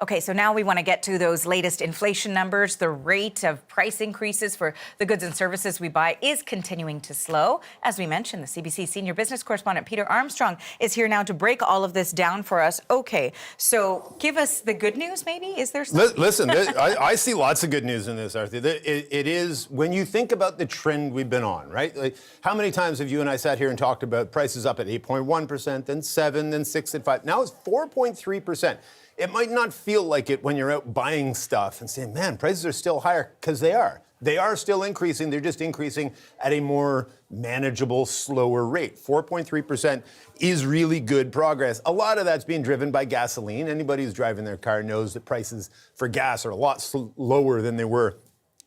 Okay, so now we want to get to those latest inflation numbers. The rate of price increases for the goods and services we buy is continuing to slow. As we mentioned, the CBC senior business correspondent Peter Armstrong is here now to break all of this down for us. Okay, so give us the good news, maybe? Is there something? Listen, I see lots of good news in this, Arthur. It is, when you think about the trend we've been on, right? Like, how many times have you and I sat here and talked about prices up at 8.1%, then 7, then 6 and 5. Now it's 4.3%. It might not feel like it when you're out buying stuff and saying, man, prices are still higher, because they are. They are still increasing. They're just increasing at a more manageable, slower rate. 4.3% is really good progress. A lot of that's being driven by gasoline. Anybody who's driving their car knows that prices for gas are a lot lower than they were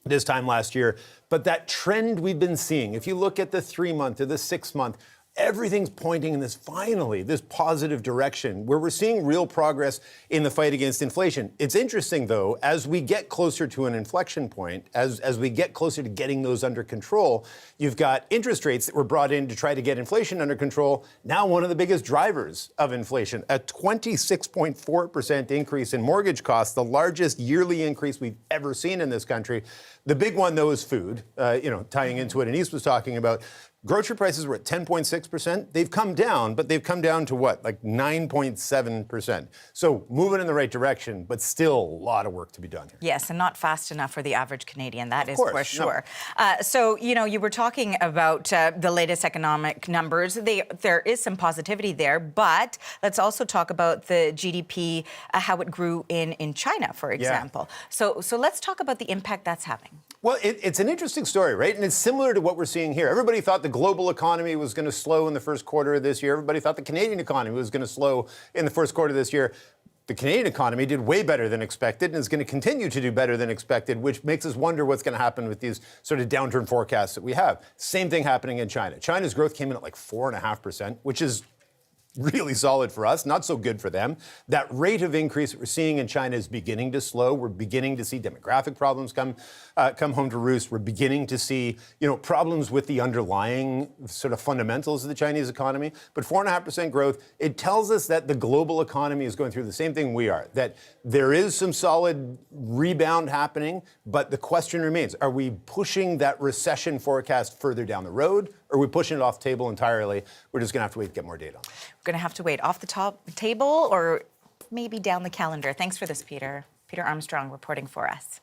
this time last year. But that trend we've been seeing, if you look at the 3-month or the 6-month, everything's pointing in this positive direction where we're seeing real progress in the fight against inflation. It's interesting, though, as we get closer to an inflection point, as we get closer to getting those under control, you've got interest rates that were brought in to try to get inflation under control. Now one of the biggest drivers of inflation, a 26.4% increase in mortgage costs, the largest yearly increase we've ever seen in this country. The big one, though, is food, tying into what Anise was talking about. Grocery prices were at 10.6%. They've come down, but they've come down to what? Like 9.7%. So moving in the right direction, but still a lot of work to be done here. Yes, and not fast enough for the average Canadian. That is course, for sure. no. So, you were talking about the latest economic numbers. There is some positivity there, but let's also talk about the GDP, how it grew in China, for example. Yeah. So let's talk about the impact that's having. Well, it's an interesting story, right? And it's similar to what we're seeing here. Everybody thought the global economy was going to slow in the first quarter of this year. Everybody thought the Canadian economy was going to slow in the first quarter of this year. The Canadian economy did way better than expected and is going to continue to do better than expected, which makes us wonder what's going to happen with these sort of downturn forecasts that we have. Same thing happening in China. China's growth came in at like 4.5%, which is really solid for us, not so good for them. That rate of increase that we're seeing in China is beginning to slow. We're beginning to see demographic problems come home to roost. We're beginning to see, problems with the underlying sort of fundamentals of the Chinese economy. But 4.5% growth, it tells us that the global economy is going through the same thing we are, that there is some solid rebound happening, but the question remains, are we pushing that recession forecast further down the road, or are we pushing it off the table entirely? We're just going to have to wait to get more data on it. We're going to have to wait off the table or maybe down the calendar. Thanks for this, Peter. Peter Armstrong reporting for us.